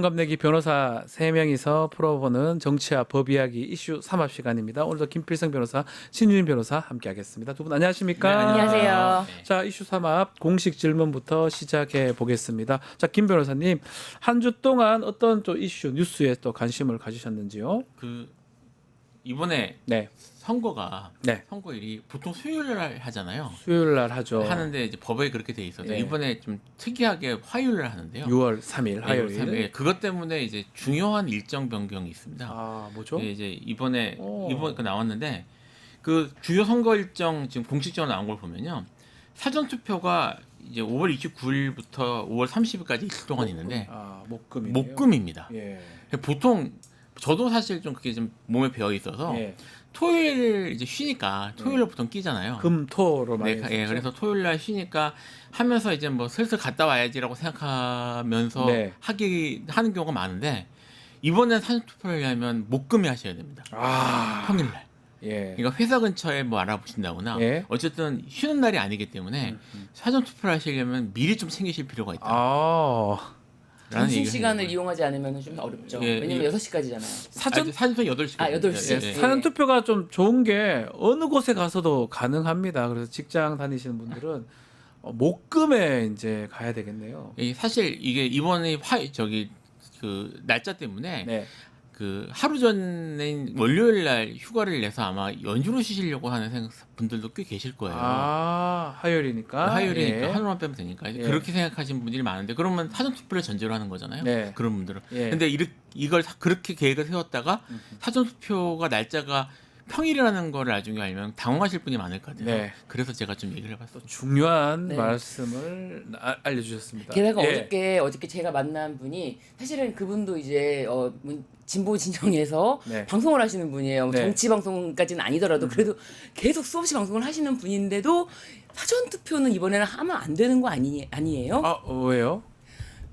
동갑내기 변호사 3명이서 풀어보는 정치와 법 이야기 이슈 3합 시간입니다. 오늘도 김필성 변호사, 신유진 변호사 함께하겠습니다. 두 분 안녕하십니까? 네, 안녕하세요. 자, 이슈 3합 공식 질문부터 시작해 보겠습니다. 자, 김 변호사님, 한 주 동안 어떤 또 이슈, 뉴스에 또 관심을 가지셨는지요? 이번에 네, 선거가 네. 선거일이 보통 수요일 날 하잖아요. 수요일 날 하죠. 하는데 이제 법에 그렇게 돼 있어서 네. 이번에 좀 특이하게 화요일 날 하는데요. 6월 3일 화요일. 네, 6월 3일. 그것 때문에 이제 중요한 일정 변경이 있습니다. 아, 뭐죠? 이게 이제 이번에 오. 그 나왔는데 그 주요 선거 일정 지금 공식적으로 나온 걸 보면요. 사전 투표가 이제 5월 29일부터 5월 30일까지 이틀 동안 있는데 아, 목금이에요. 목금입니다. 예. 보통 저도 사실 좀 그게 좀 몸에 배어 있어서 예. 토요일 이제 쉬니까 토요일로 보통 끼잖아요. 금토로 많이 네, 했었죠. 그래서 토요일 날 쉬니까 하면서 이제 뭐 슬슬 갔다 와야지라고 생각하면서 네. 하는 경우가 많은데 이번엔 사전 투표를 하면 목금에 하셔야 됩니다. 아, 평일 날. 예. 그러니까 회사 근처에 뭐 알아보신다거나 예. 어쨌든 쉬는 날이 아니기 때문에 사전 투표를 하시려면 미리 좀 챙기실 필요가 있다. 아, 라는 점심 얘기를 시간을 해요. 이용하지 않으면 좀 어렵죠. 예, 왜냐면 예. 6시까지잖아요. 사전 사전 투표 8시. 아, 8시. 예, 예. 사전 투표가 좀 좋은 게 어느 곳에 가서도 가능합니다. 그래서 직장 다니시는 분들은 목금에 이제 가야 되겠네요. 사실 이게 이번에 그 날짜 때문에 네. 그 하루 전에 월요일 날 휴가를 내서 아마 연주로 쉬시려고 하는 분들도 꽤 계실 거예요. 아, 화요일이니까. 화요일이니까 예. 하루만 빼면 되니까 예. 그렇게 생각하시는 분들이 많은데 그러면 사전 투표를 전제로 하는 거잖아요. 네. 그런 분들은. 예. 근데 이걸 그렇게 계획을 세웠다가 사전 투표가 날짜가 평일이라는 걸 나중에 알면 당황하실 분이 많을 것 같아요. 네. 그래서 제가 좀 얘기를 해봤어요. 중요한 네. 말씀을 알려주셨습니다. 게다가 예. 어저께 제가 만난 분이 사실은 그분도 이제 진보 진영에서 네. 방송을 하시는 분이에요. 네. 정치 방송까지는 아니더라도 그래도 계속 수없이 방송을 하시는 분인데도 사전 투표는 이번에는 하면 안 되는 거 아니에요? 아, 왜요?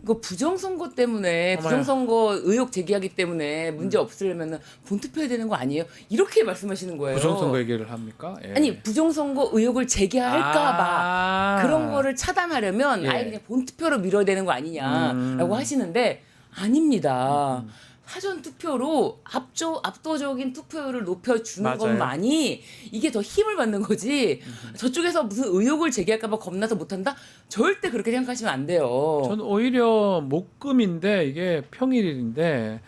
이거 부정선거 때문에 어머나. 부정선거 의혹 제기하기 때문에 문제 없으려면 본투표해야 되는 거 아니에요? 이렇게 말씀하시는 거예요. 부정선거 얘기를 합니까? 예. 아니 부정선거 의혹을 제기할까봐 아. 그런 거를 차단하려면 예. 아예 그냥 본투표로 미뤄야 되는 거 아니냐라고 하시는데 아닙니다. 사전 투표로 압도적인 투표율을 높여주는 맞아요. 것만이 이게 더 힘을 받는 거지. 저쪽에서 무슨 의혹을 제기할까봐 겁나서 못한다? 절대 그렇게 생각하시면 안 돼요. 저는 오히려 목금인데 이게 평일인데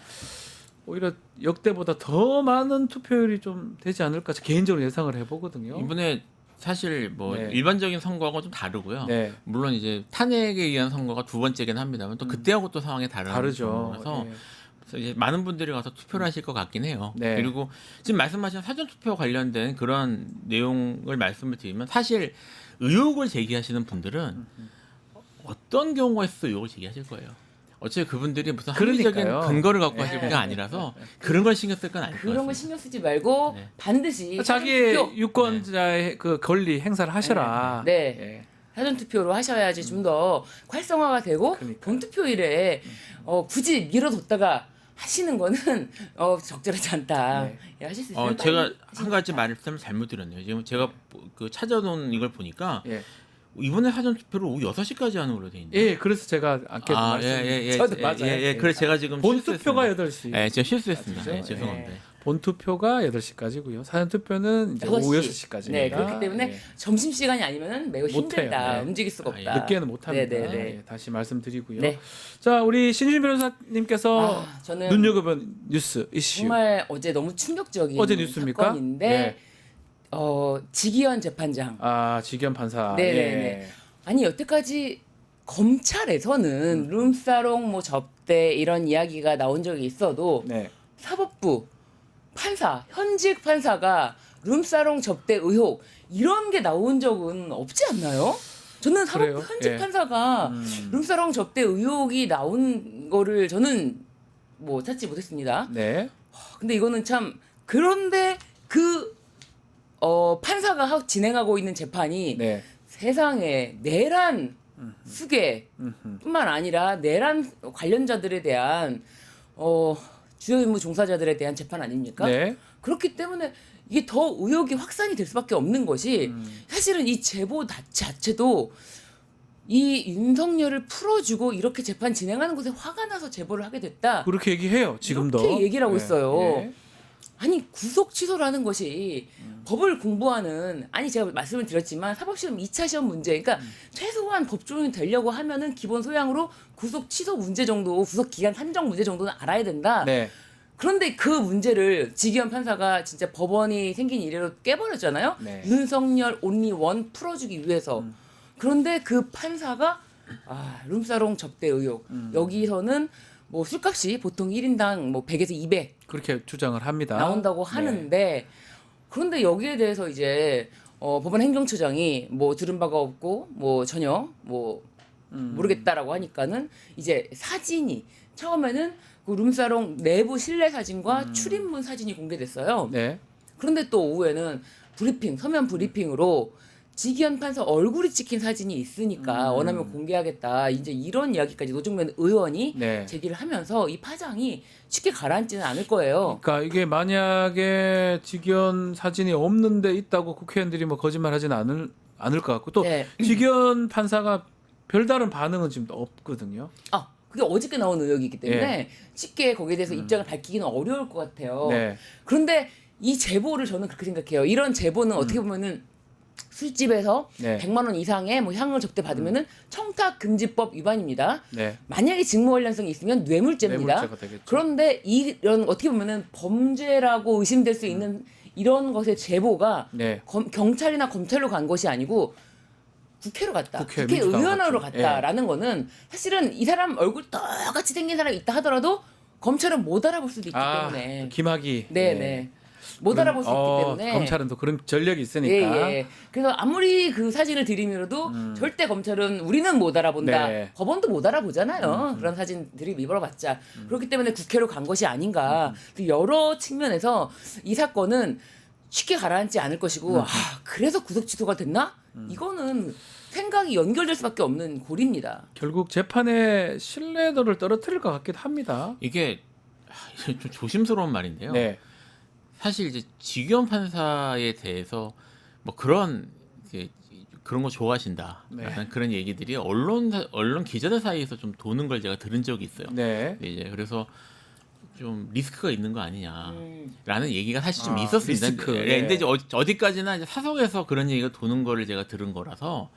오히려 역대보다 더 많은 투표율이 좀 되지 않을까 개인적으로 예상을 해보거든요. 이번에 사실 뭐 네. 일반적인 선거하고 좀 다르고요. 네, 물론 이제 탄핵에 의한 선거가 두 번째긴 합니다만 또 그때하고 또 상황이 다르죠. 그래서 예. 이제 많은 분들이 가서 투표를 하실 것 같긴 해요. 네. 그리고 지금 말씀하신 사전 투표 관련된 그런 내용을 말씀을 드리면 사실 의혹을 제기하시는 분들은 어떤 경우가 있어서 의혹을 제기하실 거예요. 어차피 그분들이 무슨 합리적인 그러니까요. 근거를 갖고 네. 하실 게 아니라서 그런 걸 신경 쓸 건 아닐 것 그런 거 같아요. 신경 쓰지 말고 네. 반드시 자기 사전 투표, 유권자의 그 권리 행사를 하셔라. 네. 예. 사전 투표로 하셔야지 좀 더 활성화가 되고 그러니까요. 본투표일에 굳이 미뤄뒀다가 하시는 거는 적절하지 않다. 네. 예, 하실 수 있으면 제가 빨리 한 가지 말씀을 잘못 드렸네요. 지금 제가 그 찾아놓은 이걸 보니까 예. 이번에 사전 투표를 오후 6시까지 하는 걸로 돼 있네요. 예, 그래서 제가 아까 저도 맞아요. 그래서 제가 지금 본투표가 실수했습니다. 8시. 예, 제가 실수했습니다. 맞죠? 예, 죄송합니다. 본투표가 8시까지고요. 사전투표는 이제 6시. 오후 6시까지입니다. 네, 그렇기 때문에 점심시간이 아니면 매우 못해요. 힘들다. 네. 움직일 수가 아, 예. 없다. 늦게는 못합니다. 네, 네, 네. 예, 다시 말씀드리고요. 네. 자, 우리 신유진 변호사님께서 저는 눈여겨본 뉴스 이슈. 정말 어제 너무 충격적인 어제 뉴스입니까? 사건인데 네. 지기현 재판장. 아, 지기현 판사. 네, 예. 네, 네. 아니 여태까지 검찰에서는 룸사롱 뭐 접대 이런 이야기가 나온 적이 있어도 네. 사법부 판사 현직 판사가 룸사롱 접대 의혹 이런 게 나온 적은 없지 않나요? 저는 그래요? 사법부 현직 예. 판사가 룸사롱 접대 의혹이 나온 거를 저는 뭐 찾지 못했습니다. 네. 근데 이거는 참 그런데 그 판사가 진행하고 있는 재판이 네. 세상에 내란 수괴뿐만 아니라 내란 관련자들에 대한 주요 임무 종사자들에 대한 재판 아닙니까? 네. 그렇기 때문에 이게 더 의혹이 확산이 될 수밖에 없는 것이 사실은 이 제보 자체도 이 윤석열을 풀어주고 이렇게 재판 진행하는 곳에 화가 나서 제보를 하게 됐다. 그렇게 얘기해요. 지금도. 이렇게 얘기를 하고 있어요. 예. 아니 구속 취소라는 것이 법을 공부하는 아니 제가 말씀을 드렸지만 사법시험 2차 시험 문제 그러니까 최소한 법조인이 되려고 하면은 기본 소양으로 구속 취소 문제 정도 구속 기간 산정 문제 정도는 알아야 된다. 네. 그런데 그 문제를 지기현 판사가 진짜 법원이 생긴 이래로 깨버렸잖아요. 네. 윤석열 온리 원 풀어주기 위해서. 그런데 그 판사가 룸사롱 접대 의혹 여기서는 뭐 술값이 보통 1인당 뭐 100에서 200 그렇게 주장을 합니다. 나온다고 네. 하는데 그런데 여기에 대해서 이제 법원 행정처장이 뭐 들은 바가 없고 뭐 전혀 뭐 모르겠다라고 하니까는 이제 사진이 처음에는 그 룸사롱 내부 실내 사진과 출입문 사진이 공개됐어요. 네. 그런데 또 오후에는 브리핑 서면 브리핑으로 지기현 판사 얼굴이 찍힌 사진이 있으니까 원하면 공개하겠다. 이제 이런 이야기까지 노정면 의원이 네. 제기를 하면서 이 파장이 쉽게 가라앉지는 않을 거예요. 그러니까 이게 만약에 직연 사진이 없는데 있다고 국회의원들이 뭐 거짓말하지는 않을 것 같고 또 네. 직연 판사가 별다른 반응은 지금 없거든요. 그게 어저께 나온 의혹이기 때문에 쉽게 거기에 대해서 입장을 밝히기는 어려울 것 같아요. 네. 그런데 이 제보를 저는 그렇게 생각해요. 이런 제보는 어떻게 보면은 술집에서 네. 100만 원 이상의 뭐 향을 접대 받으면은 청탁금지법 위반입니다. 네. 만약에 직무 관련성이 있으면 뇌물죄입니다. 뇌물죄가 되겠죠. 그런데 이런 어떻게 보면은 범죄라고 의심될 수 있는 이런 것의 제보가 네. 경찰이나 검찰로 간 것이 아니고 국회로 갔다. 국회, 국회의원으로 민주당 갔다라는 거는 사실은 이 사람 얼굴 똑같이 생긴 사람이 있다 하더라도 검찰은 못 알아볼 수도 있기 때문에. 김학의. 네네. 못 알아볼 수 있기 때문에. 검찰은 또 그런 전력이 있으니까. 예. 그래서 아무리 그 사진을 들이밀어도 절대 검찰은 우리는 못 알아본다. 네. 법원도 못 알아보잖아요. 그런 사진 들이밀어봤자. 그렇기 때문에 국회로 간 것이 아닌가. 여러 측면에서 이 사건은 쉽게 가라앉지 않을 것이고 그래서 구속 취소가 됐나? 이거는 생각이 연결될 수밖에 없는 고리입니다. 결국 재판의 신뢰도를 떨어뜨릴 것 같기도 합니다. 이게 좀 조심스러운 말인데요. 네. 사실 이제 직위원 판사에 대해서 뭐 그런 거 좋아하신다. 네. 약간 그런 얘기들이 언론 기자들 사이에서 좀 도는 걸 제가 들은 적이 있어요. 네. 근데 이제 그래서 좀 리스크가 있는 거 아니냐라는 얘기가 사실 좀 아, 있었습니다. 리스크. 네. 네. 근데 이제 어디까지나 이제 사석에서 그런 얘기가 도는 거를 제가 들은 거라서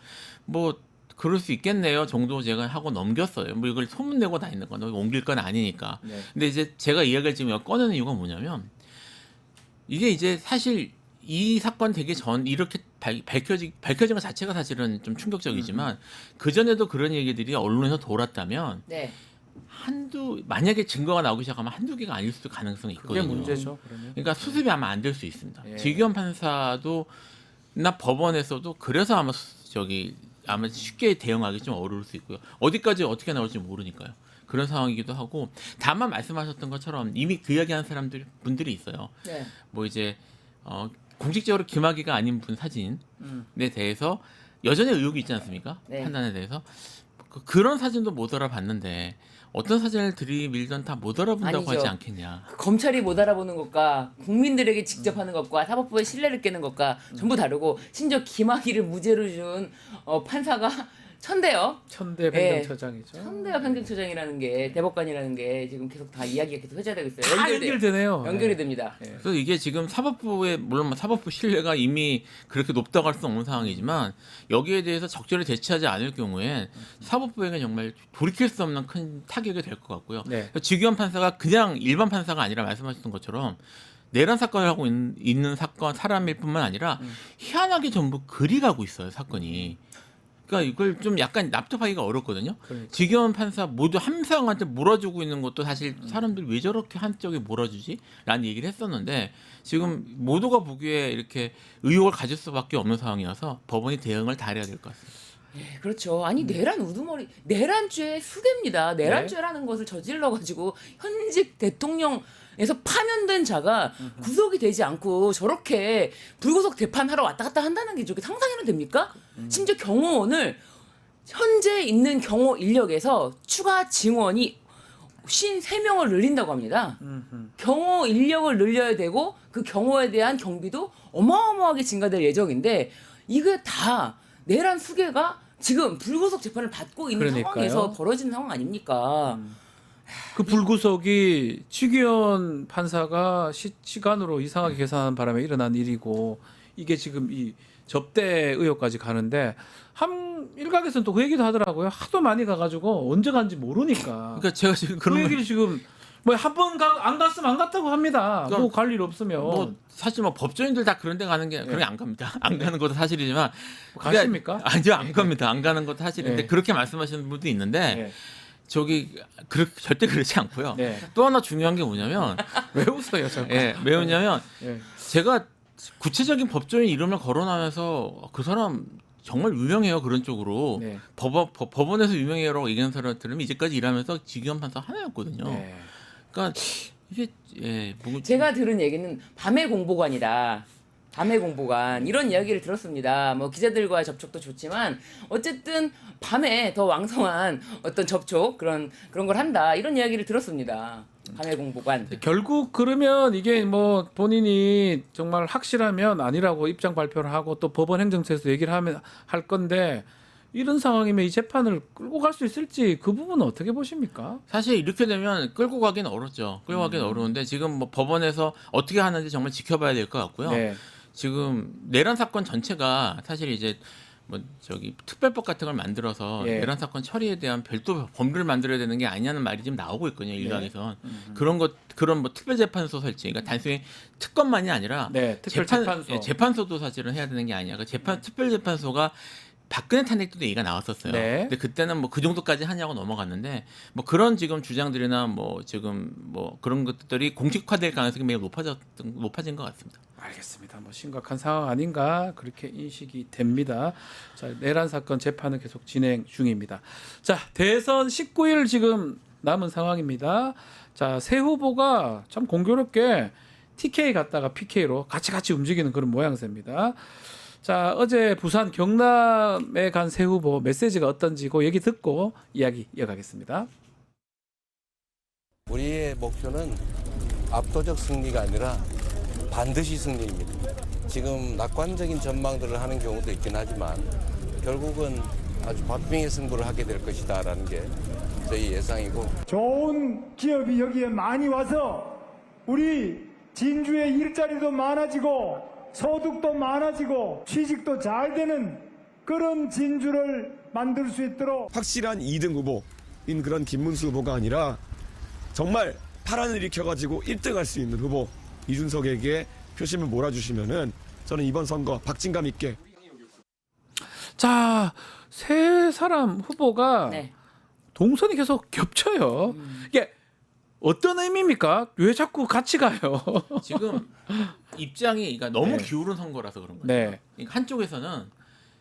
뭐 그럴 수 있겠네요 정도 제가 하고 넘겼어요. 뭐 이걸 소문내고 다니는 건 옮길 건 아니니까. 네. 근데 이제 제가 이야기를 지금 꺼내는 이유가 뭐냐면 이게 이제 사실 이 사건 되기 전 이렇게 밝혀진 것 자체가 사실은 좀 충격적이지만 그 전에도 그런 얘기들이 언론에서 돌았다면 네. 만약에 증거가 나오기 시작하면 한두 개가 아닐 수도 가능성이 그게 있거든요. 문제죠. 그러면. 그러니까 수습이 아마 안 될 수 있습니다. 예. 직위원 판사도 나 법원에서도 그래서 아마 쉽게 대응하기 좀 어려울 수 있고요. 어디까지 어떻게 나올지 모르니까요. 그런 상황이기도 하고 다만 말씀하셨던 것처럼 이미 그 이야기하는 분들이 있어요. 네. 뭐 이제 공식적으로 김학의가 아닌 분 사진에 대해서 여전히 의혹이 있지 않습니까? 네. 판단에 대해서 그런 사진도 못 알아봤는데 어떤 사진을 들이밀던 다 못 알아본다고 아니죠. 하지 않겠냐. 검찰이 못 알아보는 것과 국민들에게 직접 하는 것과 사법부의 신뢰를 깨는 것과 전부 다르고 심지어 김학의를 무죄로 준 판사가 천대요. 천대 행정처장이죠. 천대엽 행정처장이라는 게 대법관이라는 게 지금 계속 다 이야기가 계속 회자되고 있어요. 다 연결되네요. 연결이 네. 됩니다. 네. 그래서 이게 지금 사법부의 물론 뭐 사법부 신뢰가 이미 그렇게 높다고 할 수는 없는 상황이지만 여기에 대해서 적절히 대처하지 않을 경우에 사법부에게 정말 돌이킬 수 없는 큰 타격이 될 것 같고요. 네. 직위원 판사가 그냥 일반 판사가 아니라 말씀하셨던 것처럼 내란 사건을 하고 있는 사람일 뿐만 아니라 희한하게 전부 그리 가고 있어요 사건이. 그러니까 이걸 좀 약간 납득하기가 어렵거든요. 그러니까. 직위원 판사 모두 한 사람한테 몰아주고 있는 것도 사실 사람들이 왜 저렇게 한쪽에 몰아주지? 라는 얘기를 했었는데 지금 모두가 보기에 이렇게 의혹을 가질 수밖에 없는 상황이어서 법원이 대응을 다 해야 될 것 같습니다. 예, 그렇죠. 아니 내란 우두머리, 내란죄의 수괴입니다. 내란죄라는 것을 저질러 가지고 현직 대통령에서 파면된 자가 구속이 되지 않고 저렇게 불구속 재판하러 왔다 갔다 한다는 게 저게 상상이나 됩니까? 심지어 경호원을 현재 있는 경호 인력에서 추가 증원이 53명을 늘린다고 합니다. 경호 인력을 늘려야 되고 그 경호에 대한 경비도 어마어마하게 증가될 예정인데 이게 다 내란 수괴가 지금 불구속 재판을 받고 있는 그러니까요. 상황에서 벌어진 상황 아닙니까? 그 불구속이 직위원 판사가 시간으로 이상하게 계산한 바람에 일어난 일이고 이게 지금 이 접대 의혹까지 가는데 한 일각에서는 또 그 얘기도 하더라고요. 하도 많이 가가지고 언제 간지 모르니까. 그러니까 제가 지금 그 그런 얘기를 지금 뭐 한 번 안 갔으면 안 갔다고 합니다. 그러니까 뭐 갈 일 없으면 뭐 사실 뭐 법조인들 다 그런 데 가는 게 그런 게 안 갑니다. 안 가는 것도 사실이지만 가십니까? 아니요, 안 갑니다. 안 가는 것도 사실인데 네. 그렇게 말씀하시는 분도 있는데 네. 저기 절대 그렇지 않고요. 네. 또 하나 중요한 게 뭐냐면 왜 웃어요, 자꾸? 예, 왜냐면 예. 제가 구체적인 법조인 이름을 거론하면서 그 사람 정말 유명해요, 그런 쪽으로. 네. 법원에서 유명해요라고 얘기하는 사람들은 이제까지 일하면서 직위원 판사 하나였거든요. 네. 그러니까 이게 제가 들은 얘기는 밤의 공보관이다. 밤의 공보관 이런 이야기를 들었습니다. 뭐 기자들과의 접촉도 좋지만 어쨌든 밤에 더 왕성한 어떤 접촉 그런 걸 한다 이런 이야기를 들었습니다. 밤의 공보관. 결국 그러면 이게 뭐 본인이 정말 확실하면 아니라고 입장 발표를 하고 또 법원 행정처에서 얘기를 할 건데 이런 상황이면 이 재판을 끌고 갈 수 있을지 그 부분은 어떻게 보십니까? 사실 이렇게 되면 끌고 가기는 어렵죠. 끌고 가기는 어려운데 지금 뭐 법원에서 어떻게 하는지 정말 지켜봐야 될 것 같고요. 네. 지금 내란 사건 전체가 사실 이제 뭐 저기 특별법 같은 걸 만들어서 예. 내란 사건 처리에 대한 별도 법률을 만들어야 되는 게 아니냐는 말이 지금 나오고 있거든요. 일각에선 네. 그런 뭐 특별재판소 설치, 그러니까 단순히 특검만이 아니라 네, 특별재판소. 재판소도 사실은 해야 되는 게 아니야. 그 특별재판소가 박근혜 탄핵 때도 얘기가 나왔었어요. 네. 근데 그때는 뭐 그 정도까지 하냐고 넘어갔는데 뭐 그런 지금 주장들이나 뭐 지금 뭐 그런 것들이 공식화될 가능성이 매우 높아진 것 같습니다. 알겠습니다. 뭐 심각한 상황 아닌가 그렇게 인식이 됩니다. 자, 내란 사건 재판은 계속 진행 중입니다. 자, 대선 19일 지금 남은 상황입니다. 자, 새 후보가 참 공교롭게 TK 갔다가 PK로 같이 움직이는 그런 모양새입니다. 자, 어제 부산 경남에 간 새 후보 메시지가 어떤지 그 얘기 듣고 이야기 이어가겠습니다. 우리의 목표는 압도적 승리가 아니라 반드시 승리입니다. 지금 낙관적인 전망들을 하는 경우도 있긴 하지만 결국은 아주 박빙의 승부를 하게 될 것이다라는 게 저희 예상이고 좋은 기업이 여기에 많이 와서 우리 진주의 일자리도 많아지고 소득도 많아지고 취직도 잘 되는 그런 진주를 만들 수 있도록 확실한 2등 후보인 그런 김문수 후보가 아니라 정말 파란을 일으켜가지고 1등 할 수 있는 후보 이준석에게 표심을 몰아주시면은 저는 이번 선거 박진감 있게. 자, 세 사람 후보가 네. 동선이 계속 겹쳐요. 이게 어떤 의미입니까? 왜 자꾸 같이 가요? 지금 입장이 그러니까 너무 네. 기울은 선거라서 그런 거예요. 네. 그러니까 한쪽에서는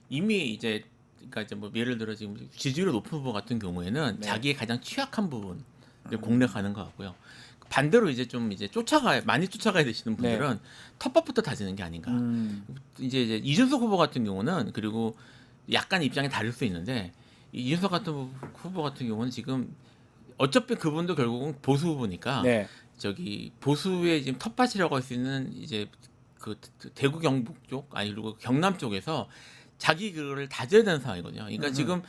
이미 이제 그러니까 이제 뭐 예를 들어 지금 지지율이 높은 후보 같은 경우에는 네. 자기의 가장 취약한 부분 공략하는 것 같고요. 반대로 이제 좀 이제 많이 쫓아가야 되시는 분들은 텃밭부터 다지는 게 아닌가. 이제 이준석 후보 같은 경우는 그리고 약간 입장이 다를 수 있는데 이준석 같은 후보 같은 경우는 지금 어차피 그분도 결국은 보수 후보니까 네. 저기 보수의 지금 텃밭이라고 할 수 있는 이제 그 대구 경북 쪽 아니 그리고 경남 쪽에서 자기 그거를 다져야 되는 상황이거든요. 그러니까 지금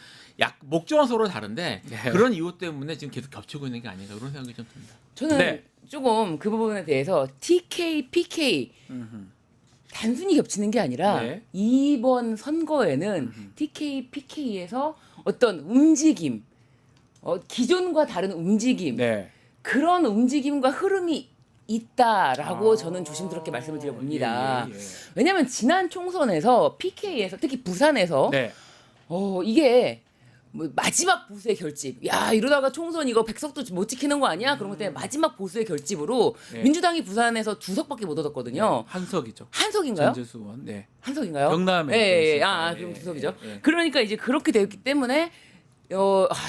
목적은 서로 다른데 네. 그런 이유 때문에 지금 계속 겹치고 있는 게 아닌가 이런 생각이 좀 듭니다. 저는 네. 조금 그 부분에 대해서 TK, PK 단순히 겹치는 게 아니라 네. 이번 선거에는 TK, PK에서 어떤 움직임, 기존과 다른 움직임, 네. 그런 움직임과 흐름이 있다라고 저는 조심스럽게 말씀을 드려봅니다. 예. 왜냐하면 지난 총선에서 PK에서 특히 부산에서 네. 이게 뭐 마지막 보수의 결집. 야 이러다가 총선 이거 100석도 못 지키는 거 아니야? 그런 것 때문에 마지막 보수의 결집으로 네. 민주당이 부산에서 2석밖에 못 얻었거든요. 한석이죠. 한석인가요? 전재수 의원. 네. 한석인가요? 경남에 예. 있으니까. 그럼 예, 2석이죠. 예, 예. 그러니까 이제 그렇게 되었기 때문에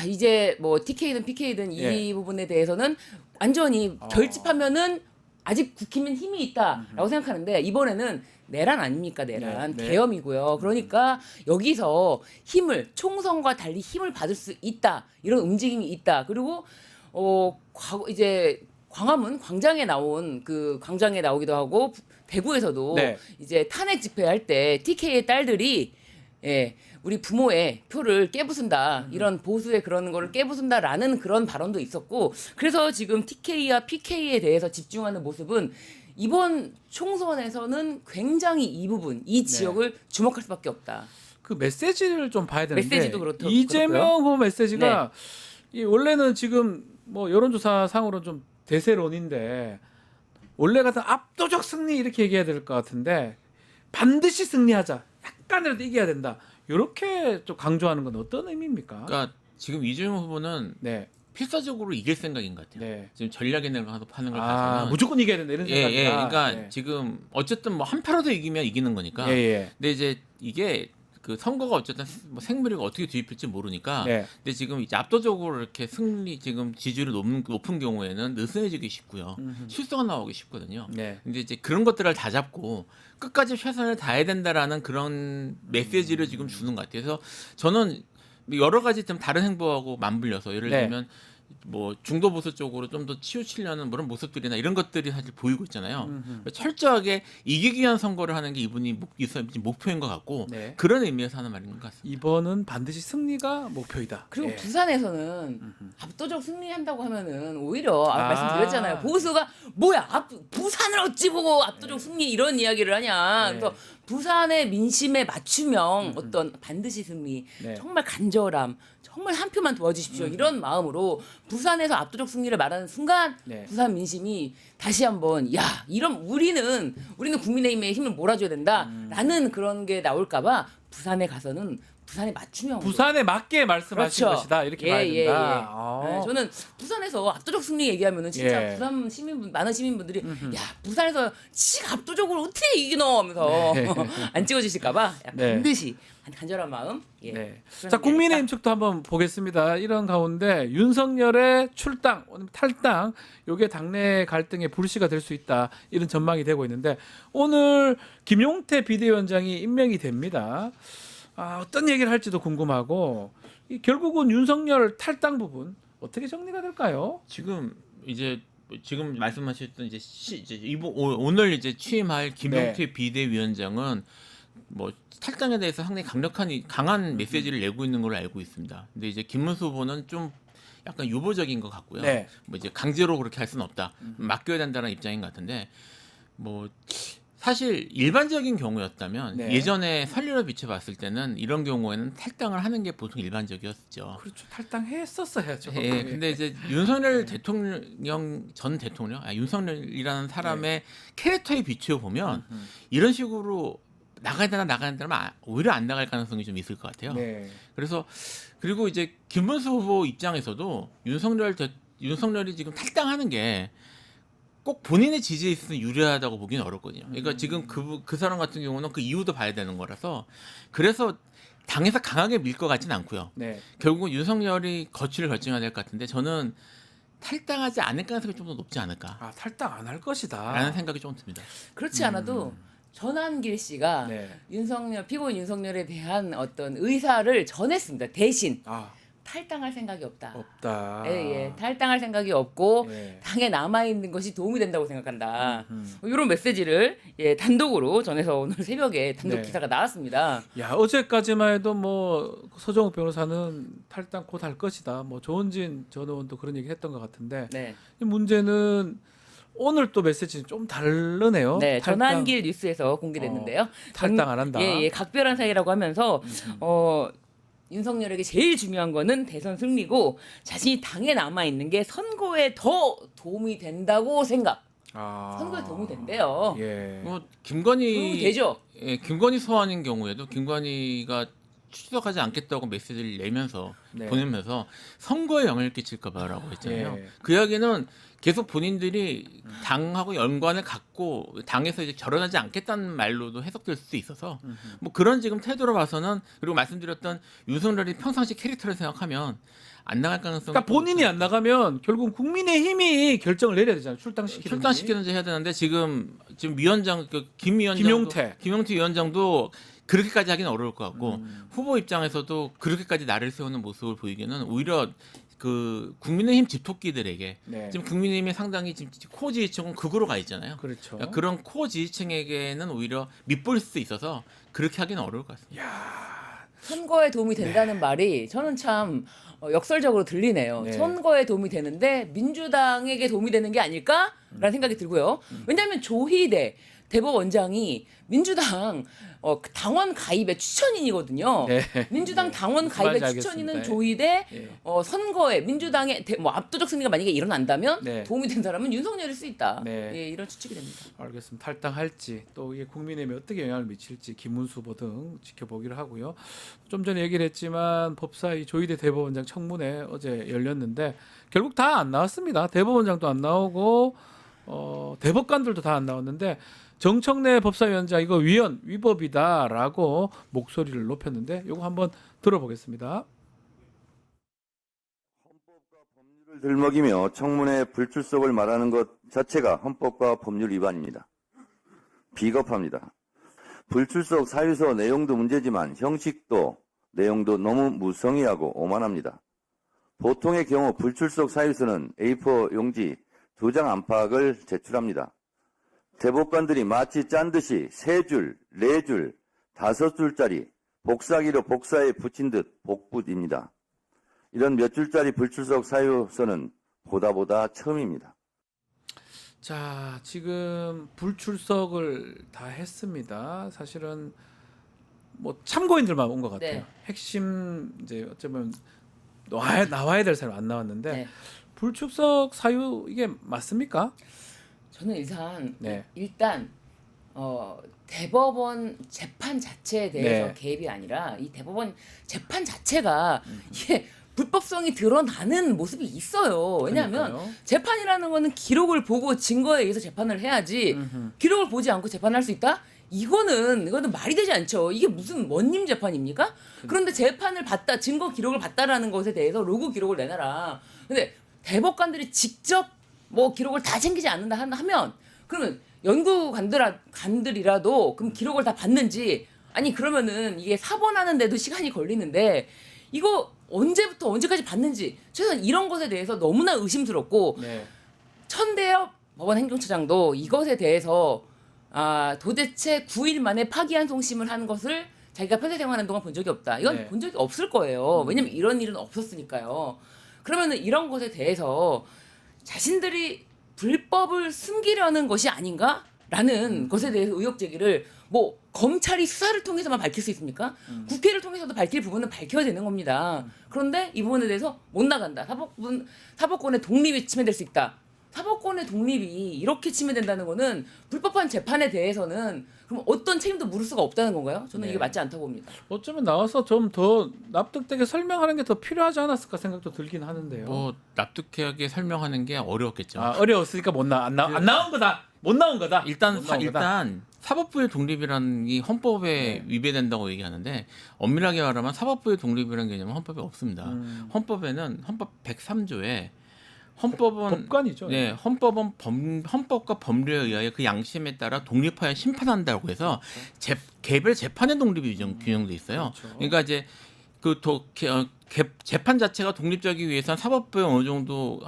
이제 뭐 TK든 PK든 예. 이 부분에 대해서는 완전히 결집하면은 아직 국힘은 힘이 있다라고 생각하는데 이번에는 내란 아닙니까 내란 네, 네. 계엄이고요. 그러니까 여기서 힘을 총선과 달리 힘을 받을 수 있다 이런 움직임이 있다. 그리고 이제 광화문 광장에 나오기도 하고 대구에서도 네. 이제 탄핵 집회할 때 TK의 딸들이 예, 우리 부모의 표를 깨부순다 이런 보수의 그런 거를 깨부순다라는 그런 발언도 있었고 그래서 지금 TK와 PK에 대해서 집중하는 모습은 이번 총선에서는 굉장히 이 부분 이 지역을 주목할 수밖에 없다. 그 메시지를 좀 봐야 되는데 메시지도 그렇고요. 이재명 후보 메시지가 이 원래는 지금 뭐 여론조사 상으로 좀 대세론인데 원래 같은 압도적 승리 이렇게 얘기해야 될 것 같은데 반드시 승리하자. 약간이라도 이겨야 된다. 이렇게 좀 강조하는 건 어떤 의미입니까? 그러니까 지금 이재명 후보는 네, 필사적으로 이길 생각인 것 같아요. 네. 지금 전략에 내가 파는 걸 아, 봐서는 무조건 이겨야 된다 이런 예, 생각이다. 예. 그러니까 네. 지금 어쨌든 뭐 한 표라도 이기면 이기는 거니까. 예, 예. 근데 이제 이게 그 선거가 어쨌든 뭐 생물이가 어떻게 뒤집힐지 모르니까. 네. 근데 지금 이제 압도적으로 이렇게 승리 지금 지지율이 높은 경우에는 느슨해지기 쉽고요. 실수가 나오기 쉽거든요. 네. 근데 이제 그런 것들을 다 잡고 끝까지 최선을 다해야 된다라는 그런 메시지를 지금 주는 것 같아요. 그래서 저는 여러 가지 좀 다른 행보하고 맞물려서 예를 네. 들면 뭐 중도 보수 쪽으로 좀 더 치우치려는 그런 모습들이나 이런 것들이 사실 보이고 있잖아요. 철저하게 이기기 위한 선거를 하는 게 이분이 목표인 것 같고 네. 그런 의미에서 하는 말인 것 같습니다. 이번은 반드시 승리가 목표이다. 그리고 예. 부산에서는 압도적 승리한다고 하면은 오히려 아. 말씀드렸잖아요. 보수가 뭐야 부산을 어찌 보고 압도적 승리 이런 이야기를 하냐. 네. 그래서 부산의 민심에 맞춤형 어떤 반드시 승리, 네. 정말 간절함, 정말 한 표만 도와주십시오 이런 마음으로 부산에서 압도적 승리를 말하는 순간 네. 부산 민심이 다시 한번 야 이런 우리는 국민의힘의 힘을 몰아줘야 된다라는 그런 게 나올까봐 부산에 가서는 부산에 맞춤형 부산에 맞게 말씀하신 그렇죠. 것이다. 이렇게 예, 봐야 예, 된다. 예. 아. 네, 저는 부산에서 압도적 승리 얘기하면은 진짜 예. 부산 많은 시민분들이 야 부산에서 지가 압도적으로 어떻게 이기노 하면서 안 찍어주실까봐 네. 반드시 간절한 마음. 예. 네. 그런 자, 국민의힘 얘기입니다. 측도 한번 보겠습니다. 이런 가운데 윤석열의 출당, 탈당, 요게 당내 갈등의 불씨가 될 수 있다. 이런 전망이 되고 있는데 오늘 김용태 비대위원장이 임명이 됩니다. 아, 어떤 얘기를 할지도 궁금하고 결국은 윤석열 탈당 부분 어떻게 정리가 될까요? 지금 말씀하셨던 오늘 이제 취임할 김용태 비대위원장은 뭐 탈당에 대해서 상당히 강한 메시지를 내고 있는 걸로 알고 있습니다. 근데 이제 김문수 후보는 좀 약간 유보적인 것 같고요. 네. 뭐 이제 강제로 그렇게 할 수는 없다. 맡겨야 된다는 입장인 것 같은데 뭐 사실 일반적인 경우였다면 네. 예전에 선례로 비춰봤을 때는 이런 경우에는 탈당을 하는 게 보통 일반적이었죠. 그렇죠. 탈당했었어야죠. 예, 근데 이제 윤석열 윤석열이라는 사람의 캐릭터에 비추어 보면 이런 식으로 나가야 되나 오히려 안 나갈 가능성이 좀 있을 것 같아요. 네. 그래서 그리고 이제 김문수 후보 입장에서도 윤석열이 지금 탈당하는 게 꼭 본인의 지지에 있어서 유리하다고 보기는 어렵거든요. 그러니까 지금 그 사람 같은 경우는 그 이유도 봐야 되는 거라서 그래서 당에서 강하게 밀 것 같진 않고요. 네. 결국은 윤석열이 거취를 결정해야 될 것 같은데 저는 탈당하지 않을 가능성이 좀 더 높지 않을까라는 아, 탈당 안 할 것이다. 생각이 좀 듭니다. 그렇지 않아도 전한길 씨가 네. 피고인 윤석열에 대한 어떤 의사를 전했습니다. 대신 아, 탈당할 생각이 없다. 없다. 예. 탈당할 생각이 없고 예. 당에 남아 있는 것이 도움이 된다고 생각한다. 이런 메시지를 단독으로 전해서 오늘 새벽에 단독 네. 기사가 나왔습니다. 야, 어제까지만 해도 뭐 서정욱 변호사는 탈당 곧 할 것이다. 뭐 조은진 전 의원도 그런 얘기 했던 것 같은데 네. 이 문제는 오늘 또 메시지는 좀 다르네요. 네, 탈당, 전환길 뉴스에서 공개됐는데요. 탈당 안 한다. 예, 각별한 사이라고 하면서 윤석열에게 제일 중요한 거는 대선 승리고 자신이 당에 남아 있는 게 선거에 더 도움이 된다고 생각. 아. 선거에 도움이 된대요. 예. 뭐 도움이 김건희 되죠. 예, 김건희 소환인 경우에도 김건희가 출석하지 않겠다고 메시지를 내면서 네. 보내면서 선거에 영향을 끼칠까 봐라고 했잖아요. 예. 그 이야기는 계속 본인들이 당하고 연관을 갖고 당에서 이제 결혼하지 않겠다는 말로도 해석될 수도 있어서 뭐 그런 지금 태도로 봐서는 그리고 말씀드렸던 윤석열이 평상시 캐릭터를 생각하면 안 나갈 가능성이 그러니까 본인이 안 나가면 결국 국민의힘이 결정을 내려야 되잖아요. 출당시키든지 해야 되는데 지금 위원장 김 위원장 김용태 위원장도 그렇게까지 하기는 어려울 것 같고 후보 입장에서도 그렇게까지 나를 세우는 모습을 보이기는 오히려 그 국민의힘 집토끼들에게 네. 지금 국민의힘이 상당히 지금 코 지지층은 극으로 가 있잖아요. 그렇죠. 그러니까 그런 코 지지층에게는 오히려 밑볼 수 있어서 그렇게 하기는 어려울 것 같습니다. 야, 선거에 도움이 된다는 말이 저는 참 역설적으로 들리네요. 네. 선거에 도움이 되는데 민주당에게 도움이 되는 게 아닐까라는 생각이 들고요. 왜냐하면 조희대 대법원장이 민주당 당원 가입의 추천인이거든요. 네. 민주당 당원 무슨 가입의 말인지 추천인은 알겠습니다. 조희대 예. 선거에 민주당의 압도적 승리가 만약에 일어난다면 네. 도움이 된 사람은 윤석열일 수 있다. 네. 예, 이런 추측이 됩니다. 알겠습니다. 탈당할지 또 이게 국민의힘에 어떻게 영향을 미칠지 김문수 후보 등 지켜보기로 하고요. 좀 전에 얘기를 했지만 법사위 조희대 대법원장 청문회 어제 열렸는데 결국 다 안 나왔습니다. 대법원장도 안 나오고 대법관들도 다 안 나왔는데 정청래 법사위원장 이거 위법이다라고 목소리를 높였는데 이거 한번 들어보겠습니다. 법률을 들먹이며 청문회 불출석을 말하는 것 자체가 헌법과 법률 위반입니다. 비겁합니다. 불출석 사유서 내용도 문제지만 형식도 내용도 너무 무성의하고 오만합니다. 보통의 경우 불출석 사유서는 A4 용지 2장 안팎을 제출합니다. 대법관들이 마치 짠 듯이 3줄, 4줄, 5줄짜리 복사기로 복사에 붙인 듯 복붙입니다. 이런 몇 줄짜리 불출석 사유서는 보다 처음입니다. 자, 지금 불출석을 다 했습니다. 사실은 뭐 참고인들만 온 것 같아요. 네. 핵심 이제 어쩌면 나와야 될 사람 안 나왔는데 네. 불출석 사유 이게 맞습니까? 저는 네. 일단 대법원 재판 자체에 대해서 네. 개입이 아니라 이 대법원 재판 자체가 이게 불법성이 드러나는 모습이 있어요. 왜냐하면 그러니까요. 재판이라는 거는 기록을 보고 증거에 의해서 재판을 해야지 기록을 보지 않고 재판할 수 있다? 이거는 말이 되지 않죠. 이게 무슨 원님 재판입니까? 그런데 재판을 봤다, 증거 기록을 봤다라는 것에 대해서 로그 기록을 내놔라. 근데 대법관들이 직접 뭐 기록을 다 챙기지 않는다 하면 그러면 연구관들이라도 그럼 기록을 다 봤는지 아니 그러면은 이게 사본하는데도 시간이 걸리는데 이거 언제부터 언제까지 봤는지 최소한 이런 것에 대해서 너무나 의심스럽고 네. 천대엽 법원 행정처장도 이것에 대해서 도대체 9일 만에 파기환송심을 하는 것을 자기가 편세 생활하는 동안 본 적이 없다. 이건 네. 본 적이 없을 거예요. 왜냐면 이런 일은 없었으니까요. 그러면은 이런 것에 대해서 자신들이 불법을 숨기려는 것이 아닌가라는 것에 대해서 의혹 제기를 뭐 검찰이 수사를 통해서만 밝힐 수 있습니까? 국회를 통해서도 밝힐 부분은 밝혀야 되는 겁니다. 그런데 이 부분에 대해서 못 나간다. 사법권의 독립이 침해될 수 있다. 사법권의 독립이 이렇게 침해된다는 거는 불법한 재판에 대해서는 그럼 어떤 책임도 물을 수가 없다는 건가요? 저는 이게 네. 맞지 않다고 봅니다. 어쩌면 나와서 좀 더 납득되게 설명하는 게 더 필요하지 않았을까 생각도 들긴 하는데요. 뭐 납득하게 설명하는 게 어려웠겠죠. 어려웠으니까 안 나온 거다. 못 나온 거다. 일단 못 나온 거다. 일단 사법부의 독립이라는 게 헌법에 네. 위배된다고 얘기하는데 엄밀하게 말하면 사법부의 독립이라는 개념은 헌법에 없습니다. 헌법에는 헌법 103조에 헌법은 법관이죠. 네, 헌법과 법률에 의하여 그 양심에 따라 독립하여 심판한다고 해서 개별 재판의 독립이 규정돼 있어요. 그렇죠. 그러니까 이제 재판 자체가 독립적이기 위해서는 사법부에 어느 정도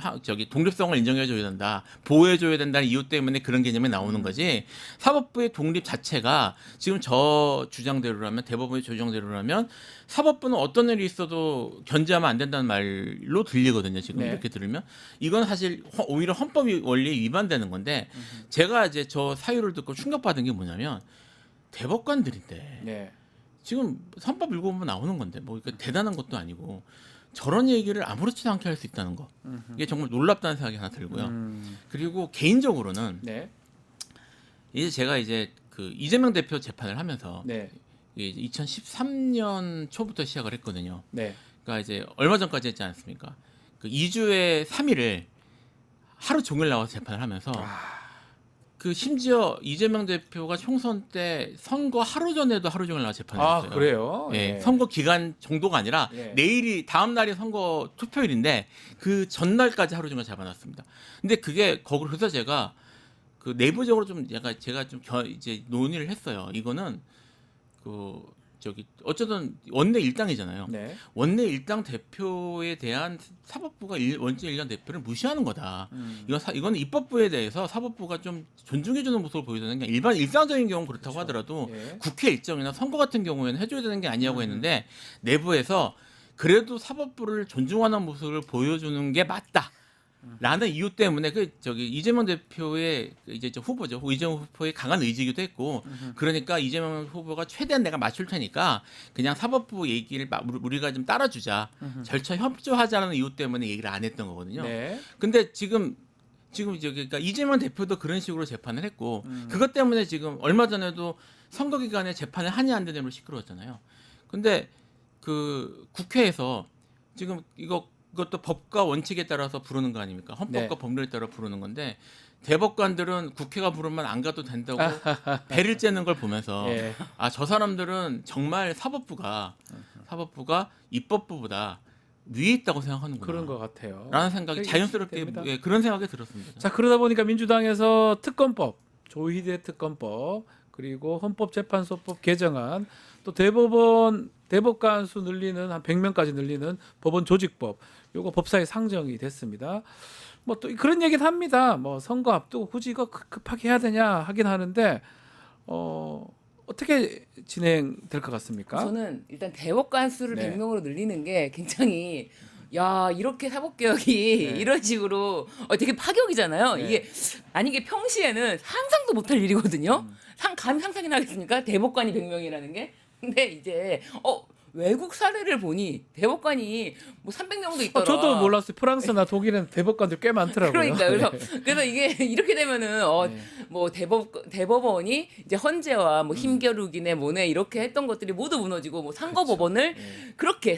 독립성을 인정해줘야 된다, 보호해줘야 된다는 이유 때문에 그런 개념이 나오는 거지. 사법부의 독립 자체가 지금 저 주장대로라면, 대법원의 주장대로라면 사법부는 어떤 일이 있어도 견제하면 안 된다는 말로 들리거든요. 지금 네. 이렇게 들으면 이건 사실 오히려 헌법 원리에 위반되는 건데, 제가 이제 저 사유를 듣고 충격받은 게 뭐냐면 대법관들인데. 네. 지금 헌법 읽어보면 나오는 건데 뭐 대단한 것도 아니고 저런 얘기를 아무렇지도 않게 할 수 있다는 거, 이게 정말 놀랍다는 생각이 하나 들고요. 그리고 개인적으로는 네. 이제 제가 그 이재명 대표 재판을 하면서 네. 2013년 초부터 시작을 했거든요. 네. 그러니까 이제 얼마 전까지 했지 않습니까? 그 2주에 3일을 하루 종일 나와서 재판을 하면서 그 심지어 이재명 대표가 총선 때 선거 하루 전에도 하루 종일 나와 재판을 했어요. 그래요? 예, 네. 선거 기간 정도가 아니라 네. 다음 날이 선거 투표일인데 그 전날까지 하루 종일 잡아놨습니다. 근데 그게 거기서 제가 그 내부적으로 좀 제가 좀 이제 논의를 했어요. 이거는 어쨌든 원내 일당이잖아요. 네. 원내 일당 대표에 대한 사법부가 원내 일당 대표를 무시하는 거다. 이건 입법부에 대해서 사법부가 좀 존중해주는 모습을 보여주는 게 일반 일상적인 경우 그렇다고 그렇죠. 하더라도 예. 국회 일정이나 선거 같은 경우에는 해줘야 되는 게 아니냐고 했는데 내부에서 그래도 사법부를 존중하는 모습을 보여주는 게 맞다. 라는 이유 때문에 이재명 대표의 이제 후보죠. 이재명 후보의 강한 의지이기도 했고, 그러니까 이재명 후보가 최대한 내가 맞출 테니까 그냥 사법부 얘기를 우리가 좀 따라주자, 절차 협조하자는 이유 때문에 얘기를 안 했던 거거든요. 네. 근데 지금 그러니까 이재명 대표도 그런 식으로 재판을 했고, 그것 때문에 지금 얼마 전에도 선거 기간에 재판을 하냐 안 되냐로 시끄러웠잖아요. 근데 그 국회에서 지금 이것도 법과 원칙에 따라서 부르는 거 아닙니까? 헌법과 네. 법률에 따라 부르는 건데 대법관들은 국회가 부르면 안 가도 된다고 배를 째는 걸 보면서 예. 저 사람들은 정말 사법부가 입법부보다 위에 있다고 생각하는구나. 그런 것 같아요. 라는 생각이 그게 자연스럽게 됩니다. 그런 생각이 들었습니다. 자, 그러다 보니까 민주당에서 특검법, 조희대 특검법, 그리고 헌법재판소법 개정안, 또 대법관 수 늘리는 한 100명까지 늘리는 법원 조직법, 요거 법사위 상정이 됐습니다. 뭐 또 그런 얘기는 합니다. 뭐 선거 앞두고 굳이 이거 급하게 해야 되냐 하긴 하는데 어떻게 진행될 것 같습니까? 저는 일단 대법관 수를 네. 100명으로 늘리는 게 굉장히 이렇게 사법개혁이 네. 이런 식으로 되게 파격이잖아요. 네. 이게 평시에는 상상도 못할 일이거든요. 감히 상상이나 하겠습니까? 대법관이 100명이라는 게. 근데 이제 외국 사례를 보니 대법관이 뭐 300명도 있더라. 저도 몰랐어요. 프랑스나 독일은 대법관들 꽤 많더라고요. 그러니까 네. 그래서 이게 이렇게 되면은 네. 뭐 대법원이 이제 헌재와 뭐 힘겨루기네 뭐네 이렇게 했던 것들이 모두 무너지고 뭐 상고법원을 네. 그렇게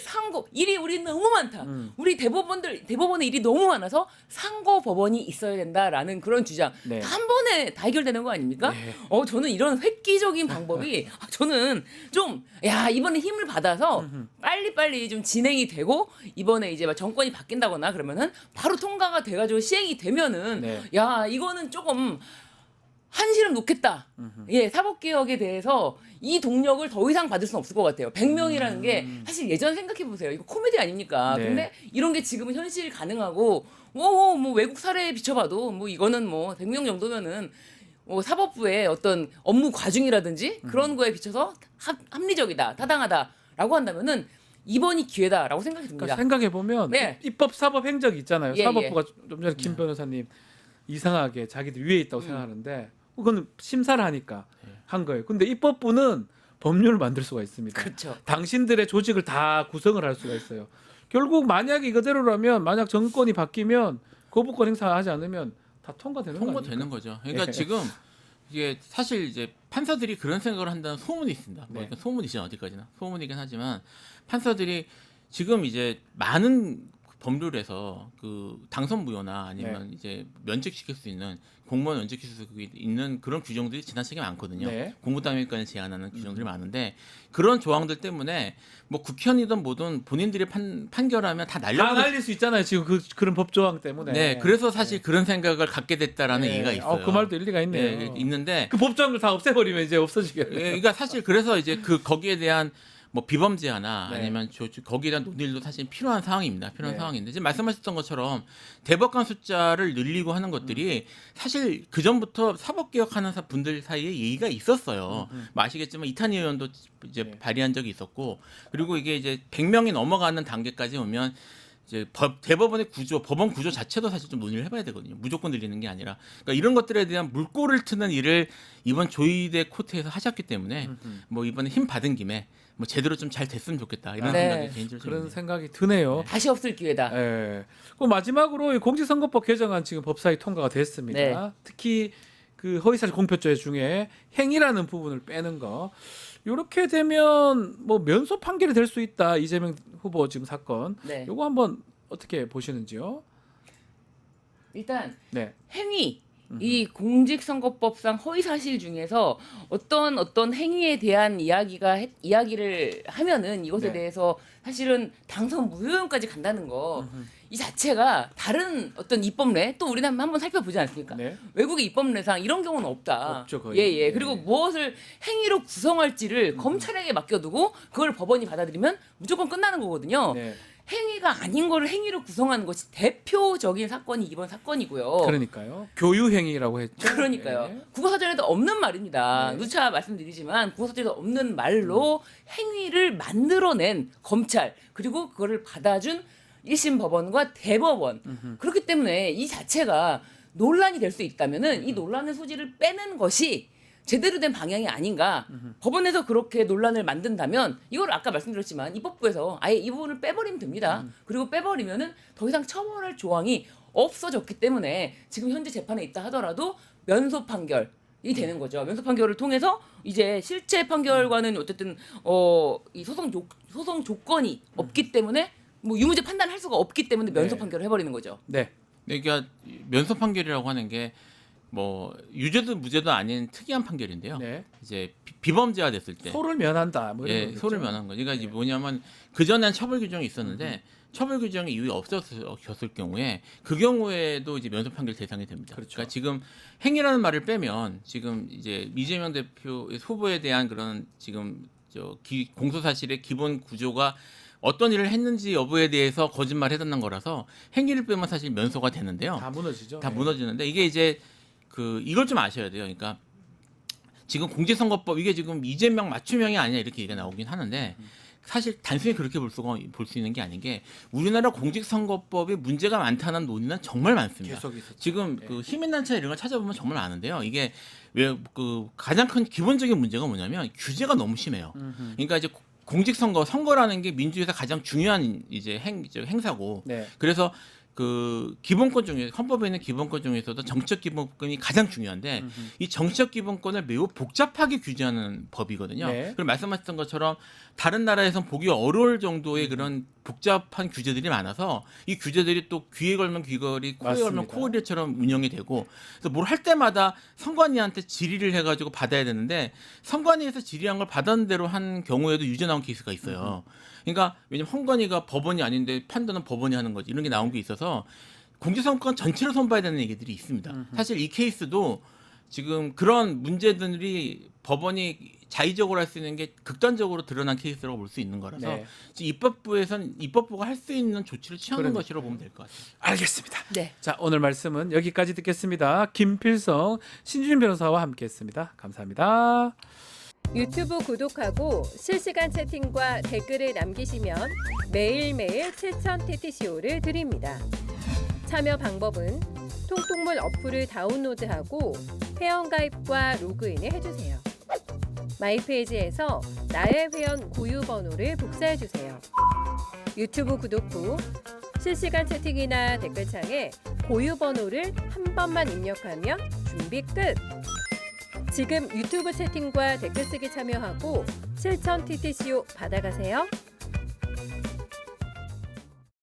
일이 우리 너무 많다. 우리 대법원의 일이 너무 많아서 상고법원이 있어야 된다라는 그런 주장 네. 다 한 번에 다 해결되는 거 아닙니까? 네. 저는 이런 획기적인 방법이 저는 좀 이번에 힘을 받아서 빨리빨리 좀 진행이 되고 이번에 이제 막 정권이 바뀐다거나 그러면은 바로 통과가 돼가지고 시행이 되면은 네. 이거는 조금 한시름 놓겠다. 사법개혁에 대해서 이 동력을 더 이상 받을 수는 없을 것 같아요. 100명이라는 게 사실 예전 생각해 보세요. 이거 코미디 아닙니까? 네. 근데 이런 게 지금은 현실 가능하고 뭐 외국 사례에 비춰봐도 뭐 이거는 뭐 100명 정도면은 사법부의 어떤 업무 과중이라든지 그런 거에 비춰서 합리적이다, 타당하다라고 한다면은 이번이 기회다라고 생각이 듭니다. 그러니까 생각해 보면 네. 입법 사법 행정이 있잖아요. 예, 사법부가 좀 전에 김 변호사님 이상하게 자기들 위에 있다고 생각하는데 그건 심사를 하니까 한 거예요. 근데 입법부는 법률을 만들 수가 있습니다. 그렇죠. 당신들의 조직을 다 구성을 할 수가 있어요. 결국 만약에 이거대로라면 만약 정권이 바뀌면 거부권 행사하지 않으면 다 통과되는 거 아닙니까? 통과되는 거죠. 그러니까 예. 지금 이게 사실 이제 판사들이 그런 생각을 한다는 소문이 있습니다. 뭐 네. 그러니까 소문이죠 어디까지나 소문이긴 하지만 판사들이 지금 이제 많은 법률에서 그 당선무효나 아니면 이제 면책시킬 수 있는 공무원 면책시킬 수 있는 그런 규정들이 지나치게 많거든요. 네. 공무담임권을 제한하는 규정들이 많은데 그런 조항들 때문에 뭐 국회의원이든 뭐든 본인들이 판결하면 다 다 날려버릴 날릴 수 있잖아요. 지금 그런 법 조항 때문에. 네, 그래서 사실 그런 생각을 갖게 됐다라는 네. 얘기가 있어요. 그 말도 일리가 있네요. 네, 있는데 그 법조항을 다 없애버리면 이제 없어지겠네요. 그러니까 사실 그래서 이제 거기에 대한 뭐 비범죄하나 네. 아니면 거기에 대한 논의도 사실 필요한 상황입니다. 필요한 네. 상황인데 지금 말씀하셨던 것처럼 대법관 숫자를 늘리고 하는 것들이 사실 그 전부터 사법개혁하는 분들 사이에 얘기가 있었어요. 뭐 아시겠지만 이탄희 의원도 이제 네. 발의한 적이 있었고 그리고 이게 이제 100명이 넘어가는 단계까지 오면 이제 대법원의 구조, 법원 구조 자체도 사실 좀 논의를 해봐야 되거든요. 무조건 늘리는 게 아니라, 그러니까 이런 것들에 대한 물꼬를 트는 일을 이번 조희대 코트에서 하셨기 때문에 뭐 이번에 힘 받은 김에 뭐 제대로 좀 잘 됐으면 좋겠다 이런 네. 생각이 개인적으로 좀 그런 있네요. 생각이 드네요. 다시 없을 기회다. 예. 그 마지막으로 이 공직선거법 개정안 지금 법사위 통과가 됐습니다. 네. 특히 그 허위사실 공표죄 중에 행위라는 부분을 빼는 거. 이렇게 되면 뭐 면소 판결이 될 수 있다. 이재명 후보 지금 사건. 네. 요거 한번 어떻게 보시는지요? 일단 네. 행위 이 공직선거법상 허위 사실 중에서 어떤 행위에 대한 이야기를 하면은 이것에 네. 대해서 사실은 당선 무효용까지 간다는 거. 이 자체가 다른 어떤 입법례 또 우리는 한번 살펴보지 않습니까? 네. 외국의 입법례상 이런 경우는 없다. 없죠, 거의. 예. 네. 그리고 무엇을 행위로 구성할지를 검찰에게 맡겨두고 그걸 법원이 받아들이면 무조건 끝나는 거거든요. 네. 행위가 아닌 거를 행위로 구성하는 것이 대표적인 사건이 이번 사건이고요. 그러니까요. 교유행위라고 했죠. 그러니까요. 네. 국어사전에도 없는 말입니다. 네. 누차 말씀드리지만 국어사전에도 없는 말로 행위를 만들어낸 검찰 그리고 그거를 받아준 1심 법원과 대법원. 그렇기 때문에 이 자체가 논란이 될 수 있다면은 이 논란의 소지를 빼는 것이 제대로 된 방향이 아닌가. 법원에서 그렇게 논란을 만든다면 이걸 아까 말씀드렸지만 입법부에서 아예 이 부분을 빼버리면 됩니다. 그리고 빼버리면은 더 이상 처벌할 조항이 없어졌기 때문에 지금 현재 재판에 있다 하더라도 면소 판결이 되는 거죠. 면소 판결을 통해서 이제 실제 판결과는 어쨌든 이 소송 조건이 없기 때문에 뭐 유무죄 판단을 할 수가 없기 때문에 면소 네. 판결을 해버리는 거죠. 네. 그러니까 면소 판결이라고 하는 게 뭐 유죄도 무죄도 아닌 특이한 판결인데요. 네. 이제 비범죄화 됐을 때 소를 면한다. 뭐 이런 예, 거겠죠. 소를 면한 거죠. 그러니까 이제 뭐냐면 그 전엔 처벌 규정이 있었는데 처벌 규정이 이후에 없어졌을 경우에 그 경우에도 이제 면소 판결 대상이 됩니다. 그렇죠. 그러니까 지금 행위라는 말을 빼면 지금 이제 이재명 대표 후보에 대한 그런 지금 공소 사실의 기본 구조가 어떤 일을 했는지 여부에 대해서 거짓말 해달라는 거라서 행위를 빼면 사실 면소가 되는데요. 다 무너지죠. 다 네. 무너지는데 이게 이제 이걸 좀 아셔야 돼요. 그러니까 지금 공직선거법 이게 지금 이재명 맞춤형이 아니냐 이렇게 얘기가 나오긴 하는데 사실 단순히 그렇게 볼 수 있는 게 아닌 게 우리나라 공직선거법에 문제가 많다는 논의는 정말 많습니다. 계속 있었죠. 지금 네. 그 시민단체 이런 걸 찾아보면 정말 많은데요. 이게 왜 가장 큰 기본적인 문제가 뭐냐면 규제가 너무 심해요. 그러니까 이제 선거라는 게 민주주의에서 가장 중요한 이제 행사고 네. 그래서 기본권 중에 헌법에 있는 기본권 중에서도 정치적 기본권이 가장 중요한데 이 정치적 기본권을 매우 복잡하게 규제하는 법이거든요. 네. 그리고 말씀하셨던 것처럼 다른 나라에선 보기 어려울 정도의 그런 복잡한 규제들이 많아서 이 규제들이 또 귀에 걸면 귀걸이, 코에 걸면 맞습니다. 코걸이처럼 운영이 되고 그래서 뭘 할 때마다 선관위한테 질의를 해가지고 받아야 되는데 선관위에서 질의한 걸 받은 대로 한 경우에도 유죄 나온 케이스가 있어요. 그러니까 왜냐면 선관위가 법원이 아닌데 판단은 법원이 하는 거지 이런 게 나온 게 있어서 공직선거권 전체를 손봐야 되는 얘기들이 있습니다. 사실 이 케이스도 지금 그런 문제들이 법원이 자의적으로 할 수 있는 게 극단적으로 드러난 케이스라고 볼 수 있는 거라서 네. 지금 입법부가 할 수 있는 조치를 취하는 그러니까. 것이라고 보면 될 것 같아요. 알겠습니다. 네. 자, 오늘 말씀은 여기까지 듣겠습니다. 김필성, 신주진 변호사와 함께했습니다. 감사합니다. 유튜브 구독하고 실시간 채팅과 댓글을 남기시면 매일매일 7천 TTCO를 드립니다. 참여 방법은 통통물 어플을 다운로드하고 회원가입과 로그인을 해주세요. 마이페이지에서 나의 회원 고유 번호를 복사해주세요. 유튜브 구독 후 실시간 채팅이나 댓글창에 고유 번호를 한 번만 입력하면 준비 끝! 지금 유튜브 채팅과 댓글 쓰기 참여하고 실천 TTCO 받아가세요.